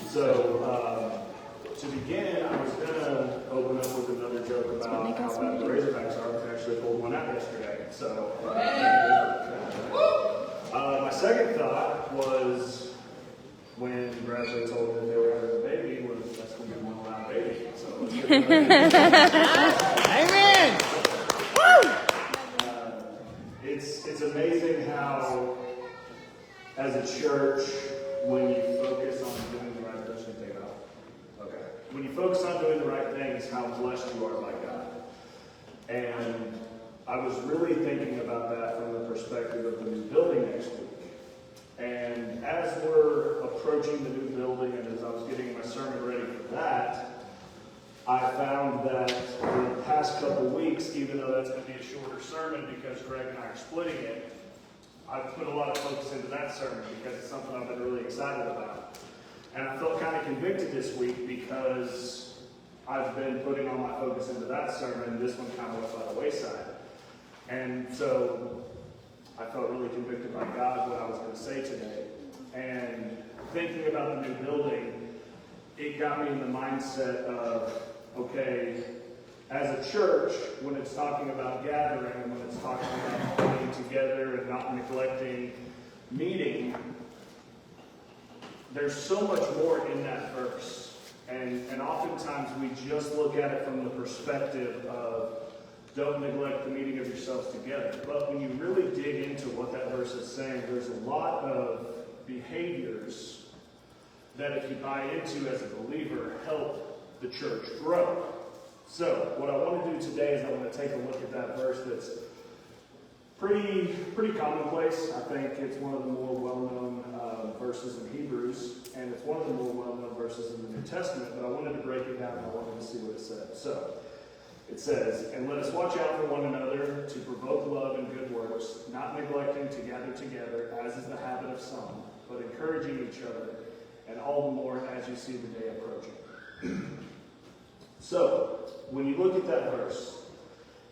So, to begin, I was going to open up with another joke about how bad the Razorbacks are. We actually pulled one out yesterday. So, my second thought was when Bradley told me they were having a baby, was that's going to be one loud baby. So, let's get Amen! It's amazing how, as a church, when you focus on doing the right things, when you focus on doing the right things, how blessed you are by God. And I was really thinking about that from the perspective of the new building next week. And as we're approaching the new building, and as I was getting my sermon ready for that, I found that in the past couple weeks, even though that's going to be a shorter sermon because Greg and I are splitting it, I've put a lot of focus into that sermon because it's something I've been really excited about. And I felt kind of convicted this week because I've been putting all my focus into that sermon, and this one kind of went by the wayside. And so I felt really convicted by God what I was going to say today. And thinking about the new building, it got me in the mindset of, okay, as a church, when it's talking about gathering and when it's talking about coming together and not neglecting meeting, there's so much more in that verse. And oftentimes we just look at it from the perspective of don't neglect the meeting of yourselves together. But when you really dig into what that verse is saying, there's a lot of behaviors that if you buy into as a believer, help the church grow. So, what I want to do today is I want to take a look at that verse that's pretty commonplace. I think it's one of the more well-known verses in Hebrews, and it's one of the more well-known verses in the New Testament, but I wanted to break it down and I wanted to see what it said. So, it says, "And let us watch out for one another to provoke love and good works, not neglecting to gather together, as is the habit of some, but encouraging each other, and all the more as you see the day approaching." So, when you look at that verse,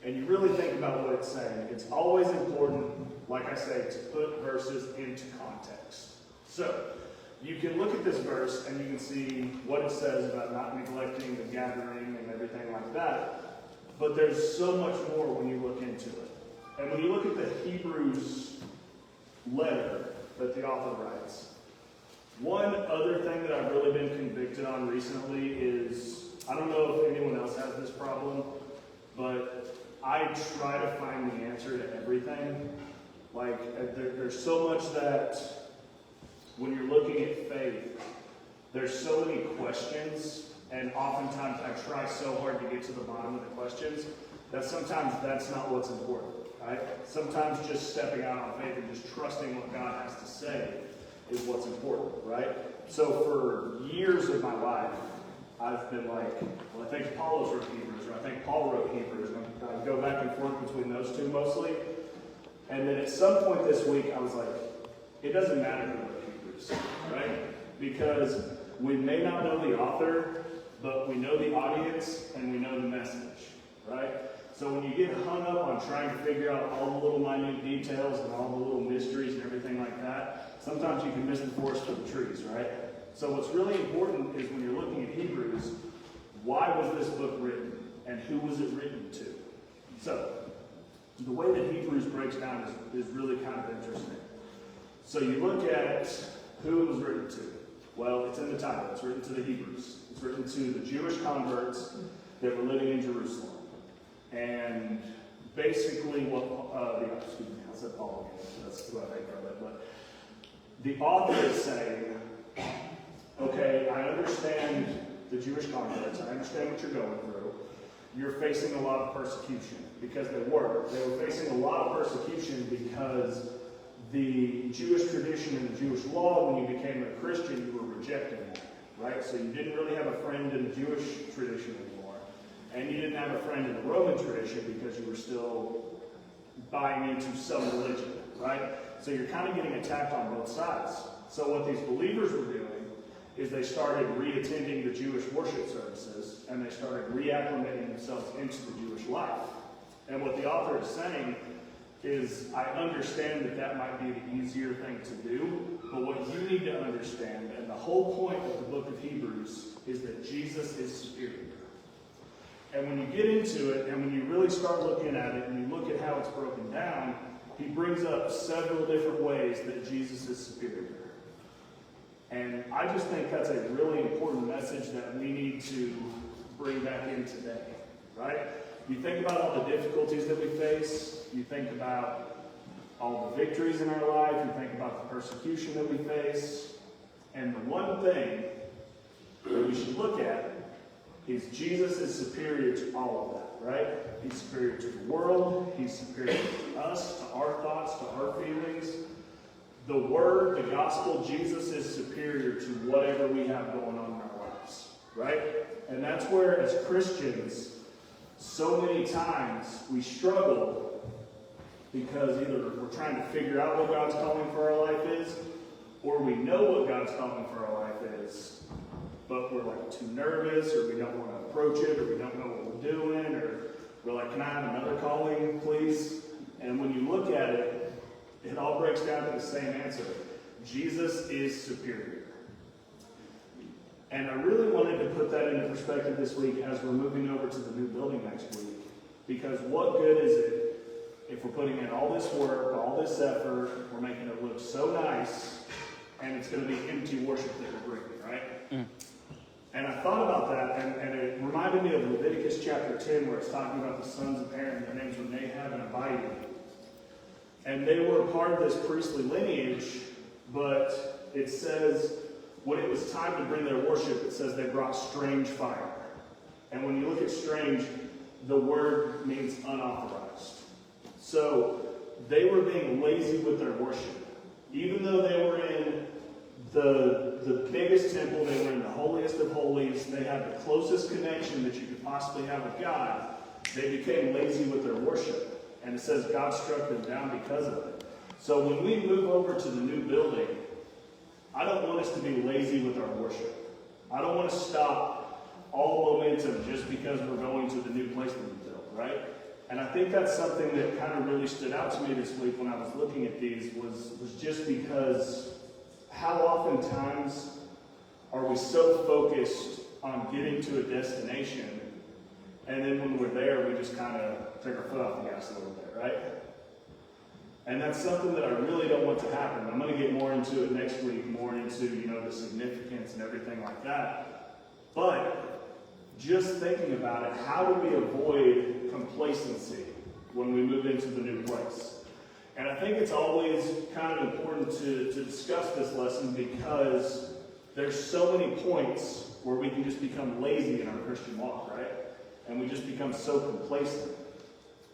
and you really think about what it's saying, it's always important, like I say, to put verses into context. So, you can look at this verse and you can see what it says about not neglecting the gathering and everything like that, but there's so much more when you look into it. And when you look at the Hebrews letter that the author writes, one other thing that I've really been convicted on recently is, I don't know if anyone else has this problem, but I try to find the answer to everything. Like, there's so much that when you're looking at faith, there's so many questions, and oftentimes I try so hard to get to the bottom of the questions that sometimes that's not what's important, right? Sometimes just stepping out on faith and just trusting what God has to say is what's important, right? So for years of my life, I've been like, well, I think Apollos wrote Hebrews, or I think Paul wrote Hebrews, and I go back and forth between those two mostly. And then at some point this week, I was like, it doesn't matter who wrote Hebrews, right? Because we may not know the author, but we know the audience, and we know the message, right? So when you get hung up on trying to figure out all the little minute details and all the little mysteries and everything like that, sometimes you can miss the forest for the trees, right? So what's really important is when you're looking at Hebrews, why was this book written? And who was it written to? So, the way that Hebrews breaks down is really kind of interesting. So you look at who it was written to. Well, it's in the title. It's written to the Hebrews. It's written to the Jewish converts that were living in Jerusalem. And basically what, I said Paul again. That's what I think of it. But the author is saying, okay, I understand the Jewish converts. I understand what you're going through. You're facing a lot of persecution because they were. They were facing a lot of persecution because the Jewish tradition and the Jewish law, when you became a Christian, you were rejecting that, right? So you didn't really have a friend in the Jewish tradition anymore. And you didn't have a friend in the Roman tradition because you were still buying into some religion, right? So you're kind of getting attacked on both sides. So what these believers were doing is they started re-attending the Jewish worship services, and they started reacclimating themselves into the Jewish life. And what the author is saying is I understand that that might be the easier thing to do, but what you need to understand, and the whole point of the book of Hebrews, is that Jesus is superior. And when you get into it, and when you really start looking at it, and you look at how it's broken down, he brings up several different ways that Jesus is superior. And I just think that's a really important message that we need to bring back in today, right? You think about all the difficulties that we face, you think about all the victories in our life, you think about the persecution that we face, and the one thing that we should look at is Jesus is superior to all of that, right? He's superior to the world, he's superior to us, to our thoughts, to our feelings. The Word, the Gospel, Jesus is superior to whatever we have going on in our lives, right? And that's where, as Christians, so many times we struggle because either we're trying to figure out what God's calling for our life is, or we know what God's calling for our life is, but we're like too nervous, or we don't want to approach it, or we don't know what we're doing, or we're like, can I have another calling, please? And when you look at it, it all breaks down to the same answer. Jesus is superior. And I really wanted to put that into perspective this week as we're moving over to the new building next week. Because what good is it if we're putting in all this work, all this effort, we're making it look so nice, and it's going to be empty worship that we're bringing, right? Mm. And I thought about that, and it reminded me of Leviticus chapter 10, where it's talking about the sons of Aaron. Their names were Nadab and Abihu. And they were a part of this priestly lineage, but it says, when it was time to bring their worship, it says they brought strange fire. And when you look at strange, the word means unauthorized. So they were being lazy with their worship. Even though they were in the biggest temple, they were in the holiest of holies, they had the closest connection that you could possibly have with God, they became lazy with their worship. And it says God struck them down because of it. So when we move over to the new building, I don't want us to be lazy with our worship. I don't want to stop all momentum just because we're going to the new place that we built, right? And I think that's something that kind of really stood out to me this week when I was looking at these was just because how oftentimes are we so focused on getting to a destination, and then when we're there, we just kind of take our foot off the gas a little bit, right? And that's something that I really don't want to happen. I'm going to get more into it next week, more into, the significance and everything like that. But just thinking about it, how do we avoid complacency when we move into the new place? And I think it's always kind of important to discuss this lesson because there's so many points where we can just become lazy in our Christian walk, right? And we just become so complacent.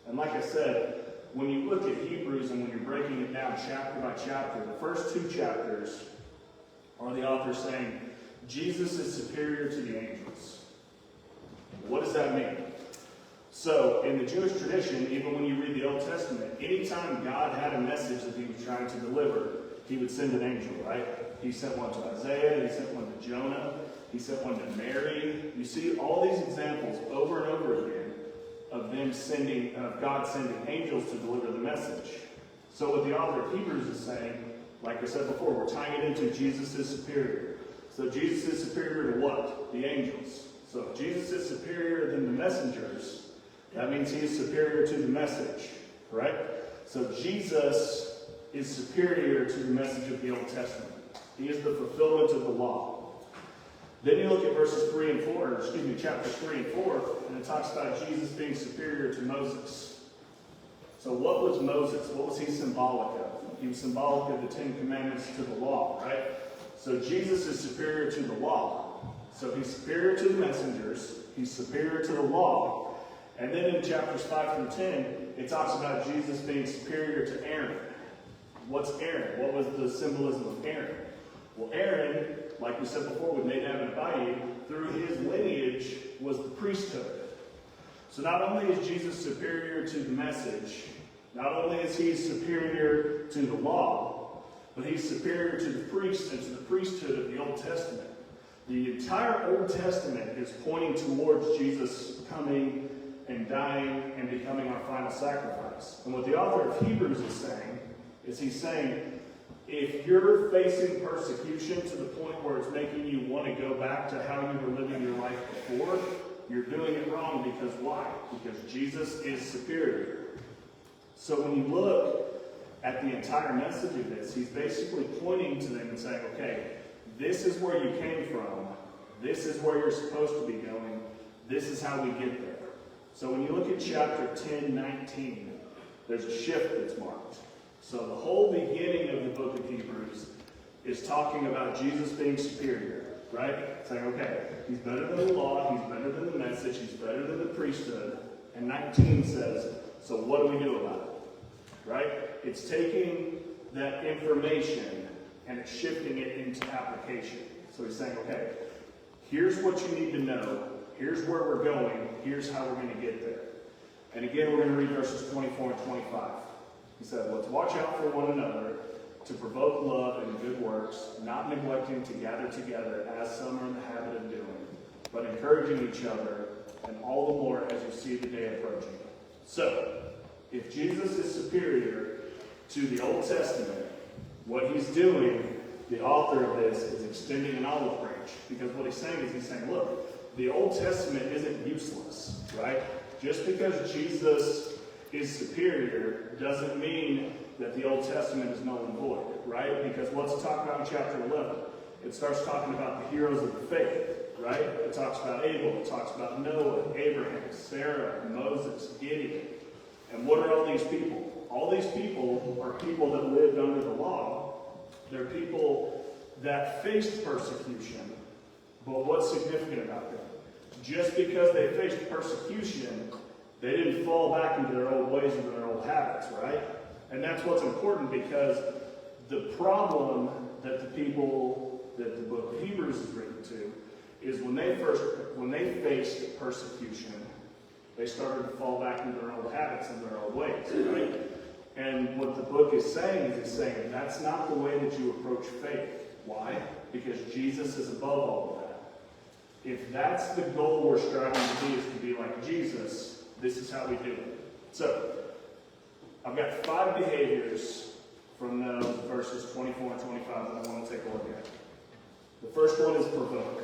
And like I said, when you look at Hebrews and when you're breaking it down chapter by chapter, the first 2 chapters are the author saying, Jesus is superior to the angels. What does that mean? So, in the Jewish tradition, even when you read the Old Testament, anytime God had a message that he was trying to deliver, he would send an angel, right? He sent one to Isaiah, he sent one to Jonah, he sent one to Mary. You see all these examples over and over again of God sending angels to deliver the message. So what the author of Hebrews is saying, like I said before, we're tying it into Jesus is superior. So Jesus is superior to what? The angels. So if Jesus is superior than the messengers, that means he is superior to the message, right? So Jesus is superior to the message of the Old Testament. He is the fulfillment of the law. Then you look at chapter 3 and 4, and it talks about Jesus being superior to Moses. So what was Moses? What was he symbolic of? He was symbolic of the 10 Commandments to the law, right? So Jesus is superior to the law. So he's superior to the messengers. He's superior to the law. And then in chapters 5 through 10, it talks about Jesus being superior to Aaron. What's Aaron? What was the symbolism of Aaron? Well, Aaron, like we said before with Nadab and Abihu, through his lineage was the priesthood. So not only is Jesus superior to the message, not only is he superior to the law, but he's superior to the priests and to the priesthood of the Old Testament. The entire Old Testament is pointing towards Jesus coming and dying and becoming our final sacrifice. And what the author of Hebrews is saying, he's saying, if you're facing persecution to the point where it's making you want to go back to how you were living your life before, you're doing it wrong. Because why? Because Jesus is superior. So when you look at the entire message of this, he's basically pointing to them and saying, okay, this is where you came from. This is where you're supposed to be going. This is how we get there. So when you look at chapter 10:19, there's a shift that's marked. So the whole beginning of the book of Hebrews is talking about Jesus being superior, right? Saying, okay, he's better than the law, he's better than the message, he's better than the priesthood. And 19 says, so what do we do about it? Right? It's taking that information and it's shifting it into application. So he's saying, okay, here's what you need to know. Here's where we're going. Here's how we're going to get there. And again, we're going to read verses 24 and 25. He said, let's watch out for one another to provoke love and good works, not neglecting to gather together as some are in the habit of doing, but encouraging each other, and all the more as you see the day approaching. So, if Jesus is superior to the Old Testament, what he's doing, the author of this, is extending an olive branch. Because what he's saying, look, the Old Testament isn't useless, right? Just because Jesus is superior doesn't mean that the Old Testament is null and void, right? Because what's it talk about in chapter 11? It starts talking about the heroes of the faith, right? It talks about Abel, it talks about Noah, Abraham, Sarah, Moses, Gideon. And what are all these people? All these people are people that lived under the law. They're people that faced persecution. But what's significant about them? Just because they faced persecution, they didn't fall back into their old ways and their old habits, right? And that's what's important, because the problem that the people that the book of Hebrews is written to is when they faced persecution, they started to fall back into their old habits and their old ways, right? And what the book is saying that's not the way that you approach faith. Why? Because Jesus is above all of that. If that's the goal we're striving to be, is to be like Jesus, this is how we do it. So, I've got 5 behaviors from those verses 24 and 25 that I want to take a look at. The first one is provoke.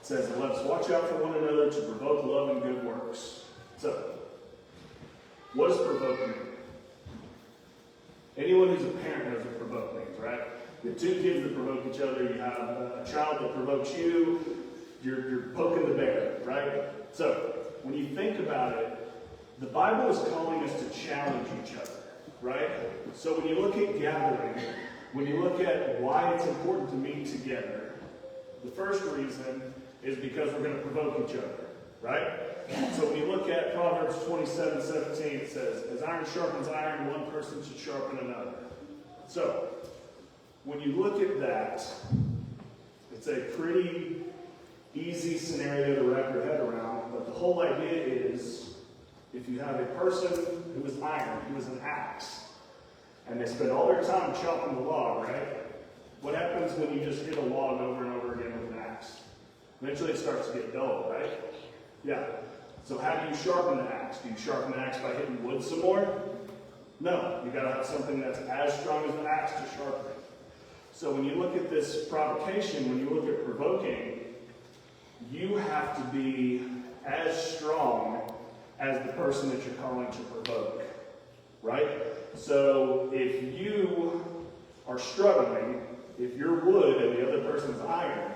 It says, let us watch out for one another to provoke love and good works. So, what does provoke mean? Anyone who's a parent knows what provoke means, right? You have 2 kids that provoke each other. You have a child that provokes you. You're poking the bear, right? So, when you think about it, the Bible is calling us to challenge each other, right? So when you look at gathering, when you look at why it's important to meet together, the first reason is because we're going to provoke each other, right? So when you look at Proverbs 27:17, it says, as iron sharpens iron, one person should sharpen another. So, when you look at that, it's a pretty easy scenario to wrap your head around, but the whole idea is, if you have a person who is iron, who is an axe, and they spend all their time chopping the log, right? What happens when you just hit a log over and over again with an axe? Eventually it starts to get dull, right? Yeah. So how do you sharpen the axe? Do you sharpen the axe by hitting wood some more? No. You got to have something that's as strong as an axe to sharpen it. So when you look at this provocation, when you look at provoking, you have to be as strong as the person that you're calling to provoke, right? So if you are struggling, if you're wood and the other person's iron,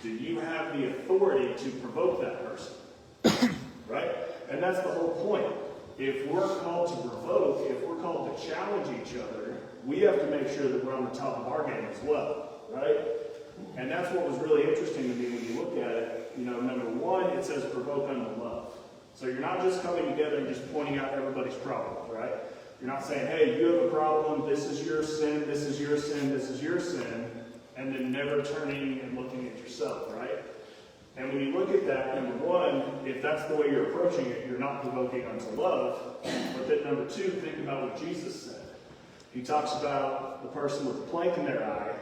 do you have the authority to provoke that person, right? And that's the whole point. If we're called to provoke, if we're called to challenge each other, we have to make sure that we're on the top of our game as well, right? And that's what was really interesting to me when you look at it. You know, number 1, it says provoke unto love. So you're not just coming together and just pointing out everybody's problems, right? You're not saying, hey, you have a problem, this is your sin, this is your sin, this is your sin, and then never turning and looking at yourself, right? And when you look at that, number 1, if that's the way you're approaching it, you're not provoking unto love. But then number 2, think about what Jesus said. He talks about the person with the plank in their eye,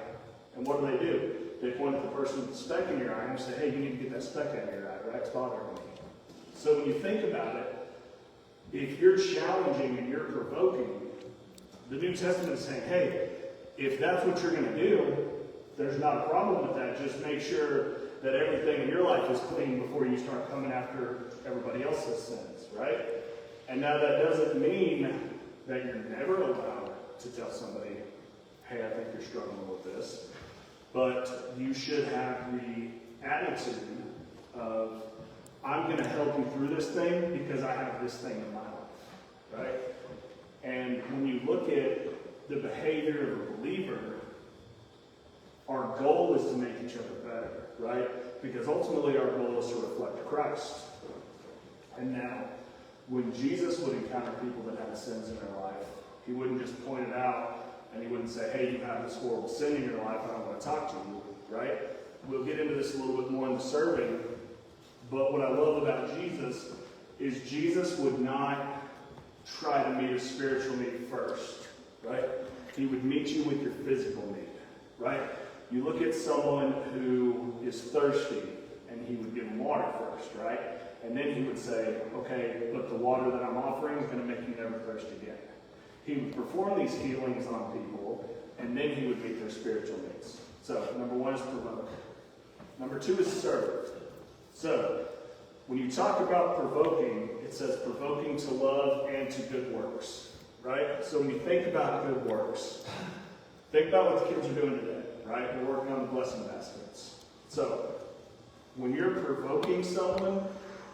and what do? They point at the person with the speck in your eye and say, hey, you need to get that speck out of your eye, right? It's bothering me. So when you think about it, if you're challenging and you're provoking, the New Testament is saying, hey, if that's what you're going to do, there's not a problem with that. Just make sure that everything in your life is clean before you start coming after everybody else's sins, right? And now that doesn't mean that you're never allowed to tell somebody, hey, I think you're struggling with this. But you should have the attitude of, I'm going to help you through this thing because I have this thing in my life, right? And when you look at the behavior of a believer, our goal is to make each other better, right? Because ultimately our goal is to reflect Christ. And now, when Jesus would encounter people that had sins in their life, he wouldn't just point it out and he wouldn't say, hey, you have this horrible sin in your life and I want to talk to you, right? We'll get into this a little bit more in the serving, but what I love about Jesus is Jesus would not try to meet a spiritual need first, right? He would meet you with your physical need, right? You look at someone who is thirsty and he would give them water first, right? And then he would say, okay, but the water that I'm offering is going to make you never thirst again. He would perform these healings on people, and then he would meet their spiritual needs. So, number one is provoke. Number two is serve. So, when you talk about provoking, it says provoking to love and to good works, right? So when you think about good works, think about what the kids are doing today, right? They're working on the blessing baskets. So, when you're provoking someone,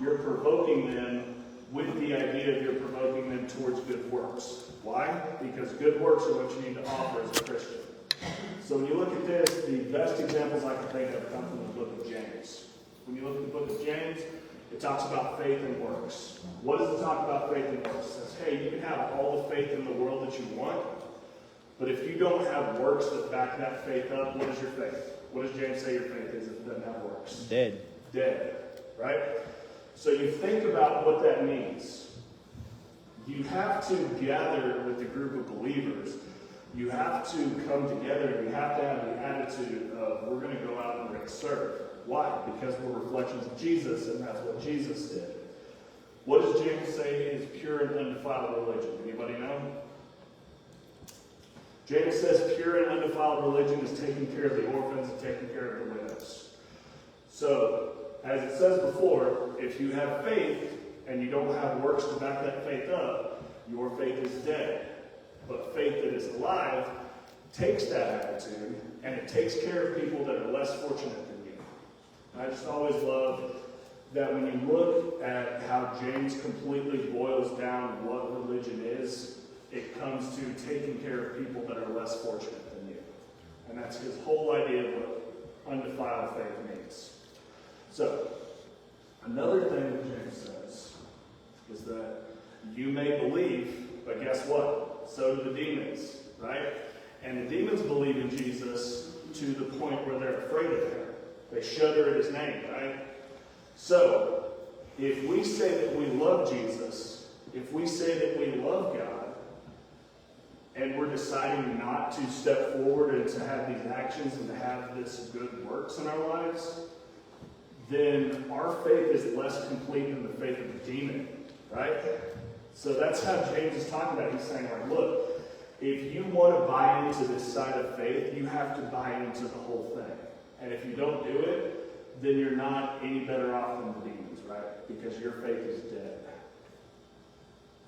you're provoking them with the idea of you're provoking them towards good works. Why? Because good works are what you need to offer as a Christian. So when you look at this, the best examples I can think of come from the book of James. When you look at the book of James, it talks about faith and works. What does it talk about faith and works? It says, hey, you can have all the faith in the world that you want, but if you don't have works that back that faith up, what is your faith? What does James say your faith is if it doesn't have works? Dead. Dead, right? So you think about what that means. You have to gather with a group of believers. You have to come together. You have to have the attitude of, we're going to go out and we're going to serve. Why? Because we're reflections of Jesus, and that's what Jesus did. What does James say is pure and undefiled religion? Anybody know? James says pure and undefiled religion is taking care of the orphans and taking care of the widows. So, as it says before, if you have faith and you don't have works to back that faith up, your faith is dead. But faith that is alive takes that attitude and it takes care of people that are less fortunate than you. I just always love that when you look at how James completely boils down what religion is, it comes to taking care of people that are less fortunate than you. And that's his whole idea of what undefiled faith means. So, another thing that James says is that you may believe, but guess what? So do the demons, right? And the demons believe in Jesus to the point where they're afraid of him. They shudder at his name, right? So, if we say that we love Jesus, if we say that we love God, and we're deciding not to step forward and to have these actions and to have this good works in our lives, then our faith is less complete than the faith of the demon, right? So that's how James is talking about. He's saying, like, look, if you want to buy into this side of faith, you have to buy into the whole thing. And if you don't do it, then you're not any better off than the demons, right? Because your faith is dead.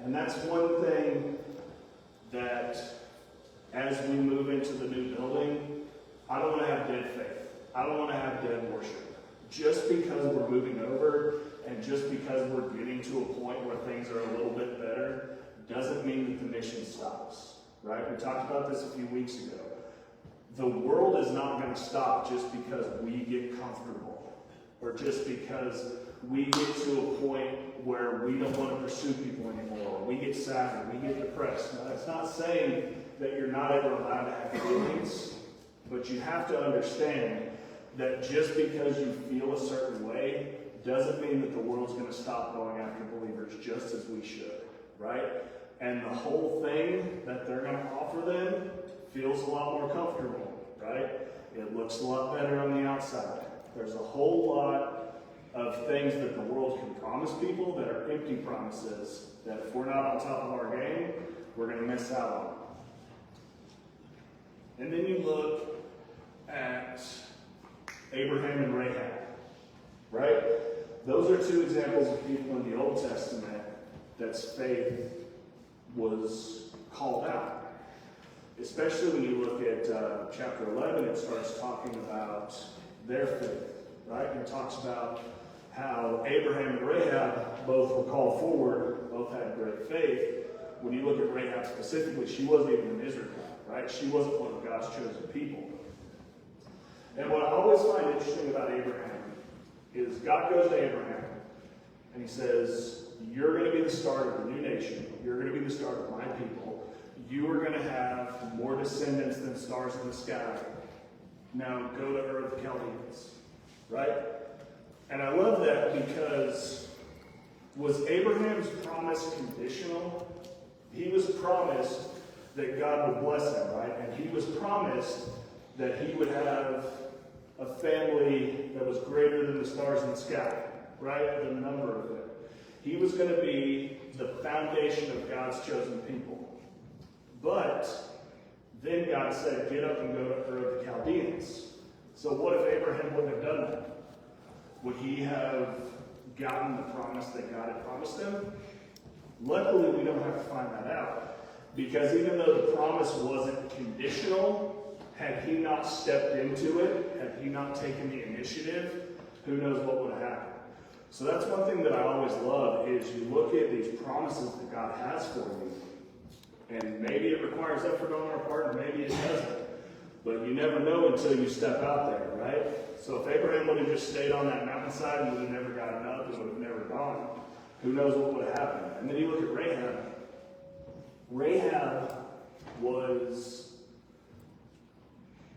And that's one thing that as we move into the new building, I don't want to have dead faith. I don't want to have dead worship. Just because we're moving over and just because we're getting to a point where things are a little bit better doesn't mean that the mission stops, right? We talked about this a few weeks ago. The world is not going to stop just because we get comfortable or just because we get to a point where we don't want to pursue people anymore, or we get sad, or we get depressed. Now, that's not saying that you're not ever allowed to have feelings, but you have to understand that just because you feel a certain way doesn't mean that the world's going to stop going after believers just as we should, right? And the whole thing that they're going to offer them feels a lot more comfortable, right? It looks a lot better on the outside. There's a whole lot of things that the world can promise people that are empty promises that if we're not on top of our game, we're going to miss out on. And then you look at Abraham and Rahab, right? Those are two examples of people in the Old Testament that's faith was called out. Especially when you look at chapter 11, it starts talking about their faith, right? It talks about how Abraham and Rahab both were called forward, both had great faith. When you look at Rahab specifically, she wasn't even an Israelite, right? She wasn't one of God's chosen people. And what I always find interesting about Abraham is God goes to Abraham and he says, you're going to be the start of a new nation. You're going to be the start of my people. You are going to have more descendants than stars in the sky. Now go to Ur of the Chaldeans, right? And I love that because was Abraham's promise conditional? He was promised that God would bless him, right? And he was promised that he would have a family that was greater than the stars in the sky, right? The number of them. He was going to be the foundation of God's chosen people. But then God said, get up and go to Ur of the Chaldeans. So what if Abraham wouldn't have done that? Would he have gotten the promise that God had promised him? Luckily, we don't have to find that out. Because even though the promise wasn't conditional, had he not stepped into it, had he not taken the initiative, who knows what would have happened. So that's one thing that I always love is you look at these promises that God has for you, and maybe it requires effort on our part, and maybe it doesn't. But you never know until you step out there, right? So if Abraham would have just stayed on that mountainside and would have never gotten up and would have never gone, who knows what would have happened. And then you look at Rahab. Rahab was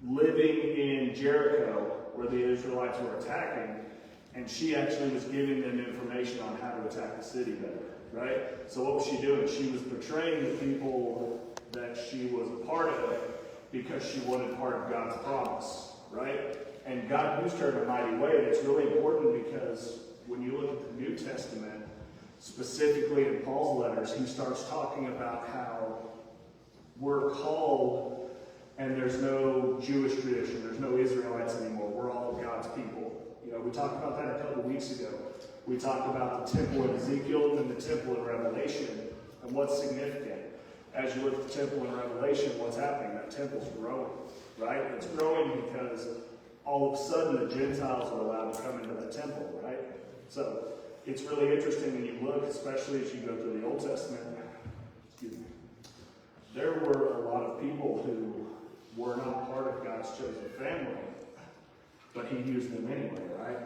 living in Jericho where the Israelites were attacking, and she actually was giving them information on how to attack the city better, right? So what was she doing? She was betraying the people that she was a part of because she wasn't part of God's promise, right? And God used her in a mighty way. And it's really important because when you look at the New Testament, specifically in Paul's letters, he starts talking about how we're called and there's no Jewish tradition, there's no Israelites anymore. We're all God's people. You know, we talked about that a couple weeks ago. We talked about the temple in Ezekiel and the temple in Revelation and what's significant. As you look at the temple in Revelation, what's happening? That temple's growing, right? It's growing because all of a sudden the Gentiles are allowed to come into the temple, right? So it's really interesting when you look, especially as you go through the Old Testament, there were a lot of people who were not part of God's chosen family, but he used them anyway, right?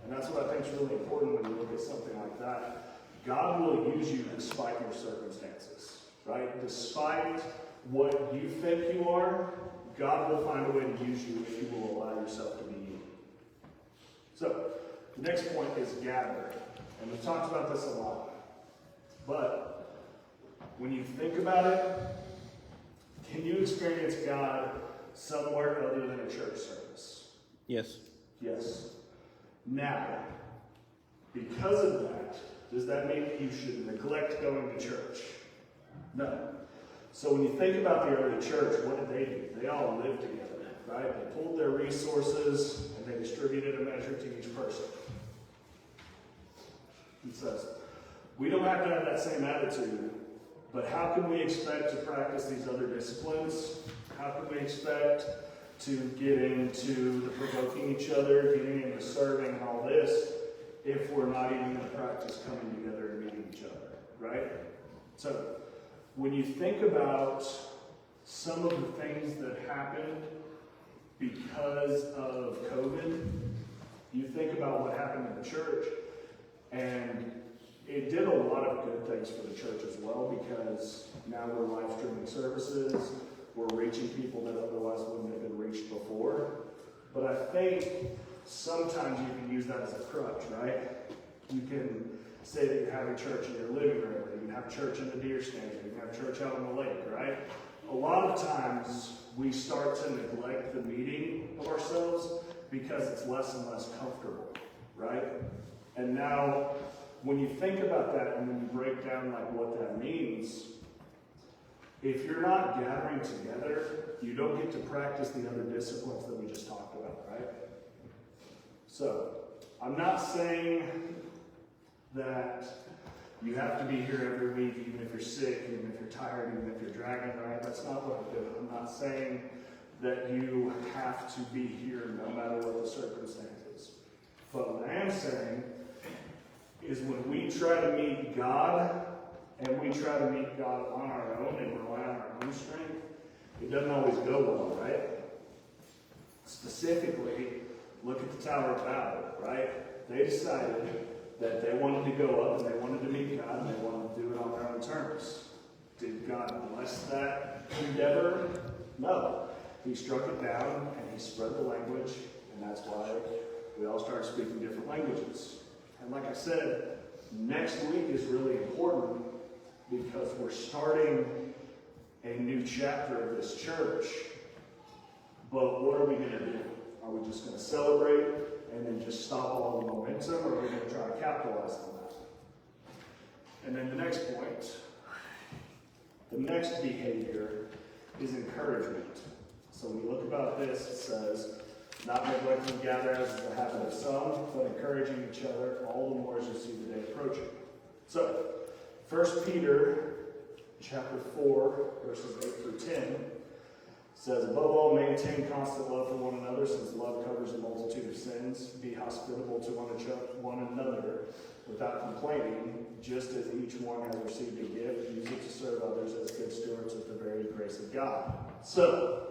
And that's what I think is really important when you look at something like that. God will use you despite your circumstances, right? Despite what you think you are, God will find a way to use you if you will allow yourself to be you. So, the next point is gather. And we've talked about this a lot. But when you think about it, can you experience God somewhere other than a church service? Yes. Yes. Now, because of that, does that mean that you should neglect going to church? No. So when you think about the early church, what did they do? They all lived together, right? They pulled their resources and they distributed a measure to each person. It says, we don't have to have that same attitude, but how can we expect to practice these other disciplines? How can we expect to get into the provoking each other, getting into serving and all this, if we're not even going to practice coming together and meeting each other, right? So, when you think about some of the things that happened because of COVID, you think about what happened in the church, and it did a lot of good things for the church as well, because now we're live streaming services, we're reaching people that otherwise wouldn't have been reached before. But I think sometimes you can use that as a crutch, right? You can say that you're having church in your living room, or you can have church in the deer stand, or you can have church out on the lake, right? A lot of times we start to neglect the meeting of ourselves because it's less and less comfortable, right? And now, when you think about that and when you break down like what that means, if you're not gathering together, you don't get to practice the other disciplines that we just talked about, right? So, I'm not saying that you have to be here every week, even if you're sick, even if you're tired, even if you're dragging, right? That's not what I'm doing. I'm not saying that you have to be here no matter what the circumstances. But what I am saying is when we try to meet God, and we try to meet God on our own and rely on our own strength, it doesn't always go well, right? Specifically, look at the Tower of Babel, right? They decided that they wanted to go up and they wanted to meet God and they wanted to do it on their own terms. Did God bless that endeavor? No. He struck it down and he spread the language, and that's why we all started speaking different languages. And like I said, next week is really important because we're starting a new chapter of this church. But what are we going to do? Are we just going to celebrate and then just stop all the momentum, or are we going to try to capitalize on that? And then the next point, the next behavior is encouragement. So when you look about this, it says, not neglecting to gather as is the habit of some, but encouraging each other, all the more as you see the day approaching. So, 1 Peter chapter 4, verses 8 through 10, says, above all, maintain constant love for one another, since love covers a multitude of sins. Be hospitable to one another without complaining, just as each one has received a gift. Use it to serve others as good stewards of the very grace of God. So,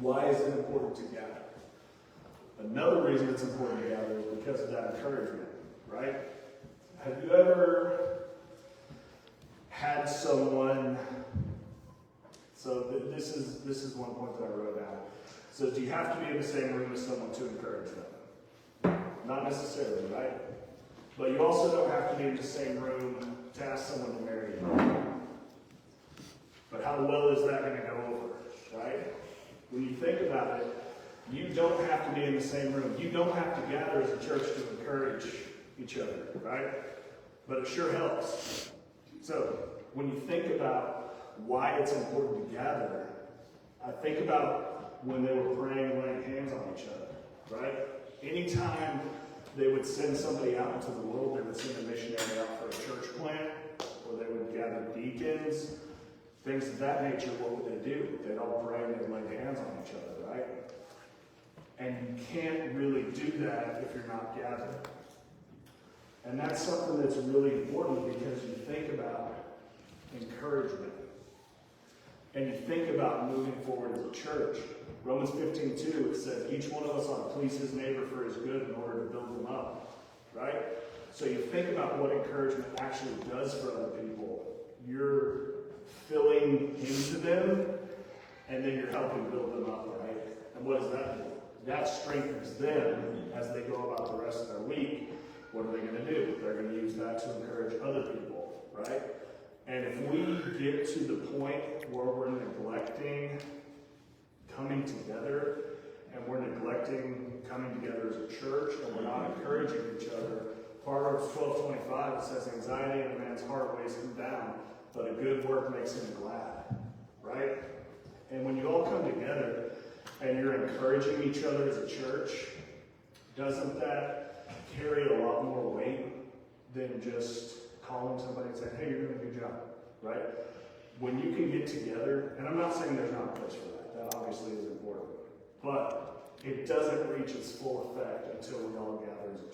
why is it important to gather? Another reason it's important to gather is because of that encouragement, right? Have you ever had someone, so this is one point that I wrote down. So do you have to be in the same room as someone to encourage them? Not necessarily, right? But you also don't have to be in the same room to ask someone to marry you. But how well is that going to go over, right? When you think about it, you don't have to be in the same room. You don't have to gather as a church to encourage each other, right? But it sure helps. So, when you think about why it's important to gather, I think about when they were praying and laying hands on each other, right? Anytime they would send somebody out into the world, they would send a missionary out for a church plant, or they would gather deacons, things of that nature. What would they do? They'd all pray and they'd lay hands on each other, right? And you can't really do that if you're not gathered. And that's something that's really important because you think about encouragement. And you think about moving forward as a church. Romans 15:2, it says, each one of us ought to please his neighbor for his good in order to build them up. Right? So you think about what encouragement actually does for other people. You're filling into them, and then you're helping build them up, right? And what does that do? That strengthens them as they go about the rest of their week. What are they going to do? They're going to use that to encourage other people, right? And if we get to the point where we're neglecting coming together, and we're neglecting coming together as a church, and we're not encouraging each other, Proverbs 12:25, it says, anxiety in a man's heart weighs him down, but a good work makes him glad, right? And when you all come together and you're encouraging each other as a church, doesn't that carry a lot more weight than just calling somebody and saying, hey, you're doing a good job, right? When you can get together, and I'm not saying there's not a place for that, that obviously is important, but it doesn't reach its full effect until we all gather as a